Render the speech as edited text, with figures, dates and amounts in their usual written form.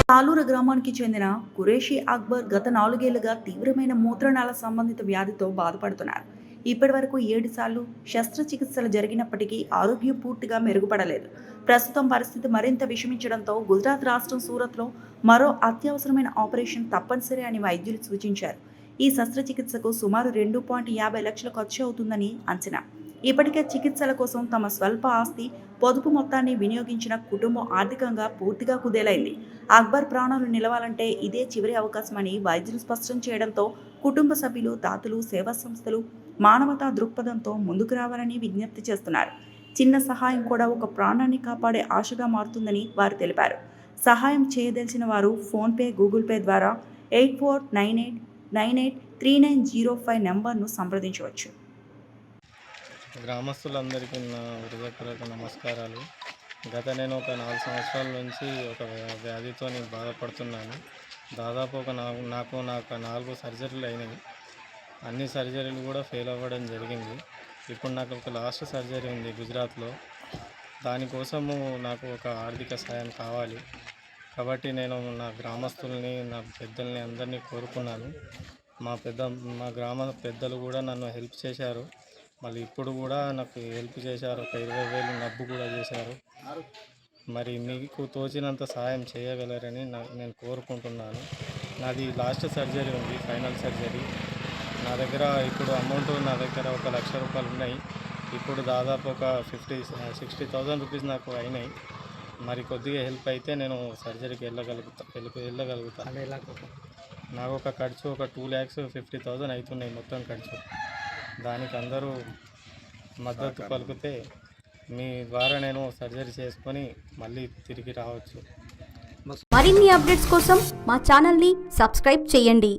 తాలూరు గ్రామానికి చెందిన ఖురేషీ అక్బర్ గత 4 ఏళ్లుగా తీవ్రమైన మూత్రనాళ సంబంధిత వ్యాధితో బాధపడుతున్నారు. ఇప్పటి వరకు 7 సార్లు శస్త్రచికిత్సలు జరిగినప్పటికీ ఆరోగ్యం పూర్తిగా మెరుగుపడలేదు. ప్రస్తుతం పరిస్థితి మరింత విషమించడంతో గుజరాత్ రాష్ట్రం సూరత్లో మరో అత్యవసరమైన ఆపరేషన్ తప్పనిసరి అని వైద్యులు సూచించారు. ఈ శస్త్రచికిత్సకు సుమారు 2.50 లక్షలు ఖర్చు అవుతుందని అంచనా. ఇప్పటికే చికిత్సల కోసం తమ స్వల్ప ఆస్తి పొదుపు మొత్తాన్ని వినియోగించిన కుటుంబం ఆర్థికంగా పూర్తిగా కుదేలైంది. అక్బర్ ప్రాణాలు నిలవాలంటే ఇదే చివరి అవకాశమని వైద్యులు స్పష్టం చేయడంతో కుటుంబ సభ్యులు, దాతలు, సేవా సంస్థలు మానవతా దృక్పథంతో ముందుకు రావాలని విజ్ఞప్తి చేస్తున్నారు. చిన్న సహాయం కూడా ఒక ప్రాణాన్ని కాపాడే ఆశగా మారుతుందని వారు తెలిపారు. సహాయం చేయదలిచిన వారు ఫోన్పే, గూగుల్ పే ద్వారా 8498983905 నెంబర్ను సంప్రదించవచ్చు. గ్రామస్తులందరికీ నా హృదయపూర్వక నమస్కారాలు. నేను ఒక 4 సంవత్సరాల నుంచి ఒక వ్యాధితో బాధపడుతున్నాను. దాదాపు నాకు 4 సర్జరీలు అయినాయి. అన్ని సర్జరీలు కూడా ఫెయిల్ అవ్వడం జరిగింది. ఇప్పుడు నాకు ఒక లాస్ట్ సర్జరీ ఉంది గుజరాత్లో. దానికోసము నాకు ఒక ఆర్థిక సాయం కావాలి. కాబట్టి నేను నా గ్రామస్తుల్ని, నా పెద్దల్ని అందరినీ కోరుకున్నాను. మా గ్రామ పెద్దలు కూడా నన్ను హెల్ప్ చేశారు. మళ్ళీ ఇప్పుడు కూడా నాకు హెల్ప్ చేశారు. ఒక 20,000 నబ్బు కూడా చేశారు. మరి మీకు తోచినంత సాయం చేయగలరని నేను కోరుకుంటున్నాను. నాది లాస్ట్ సర్జరీ ఉంది, ఫైనల్ సర్జరీ. నా దగ్గర ఇప్పుడు అమౌంట్ ఒక 1,00,000 రూపాయలు ఉన్నాయి. ఇప్పుడు దాదాపు ఒక 60,000 రూపీస్ నాకు అయినాయి. మరి కొద్దిగా హెల్ప్ అయితే నేను సర్జరీకి వెళ్ళగలుగుతాను. నాకు ఒక ఖర్చు ఒక 2,50,000 అవుతున్నాయి మొత్తం ఖర్చు. దానికి అందరూ మద్దతు పలికితే మీ ద్వారా నేను సర్జరీ చేసుకొని మళ్ళీ తిరిగి రావచ్చు. మరిన్ని అప్డేట్స్ కోసం మా ఛానల్ని సబ్స్క్రైబ్ చేయండి.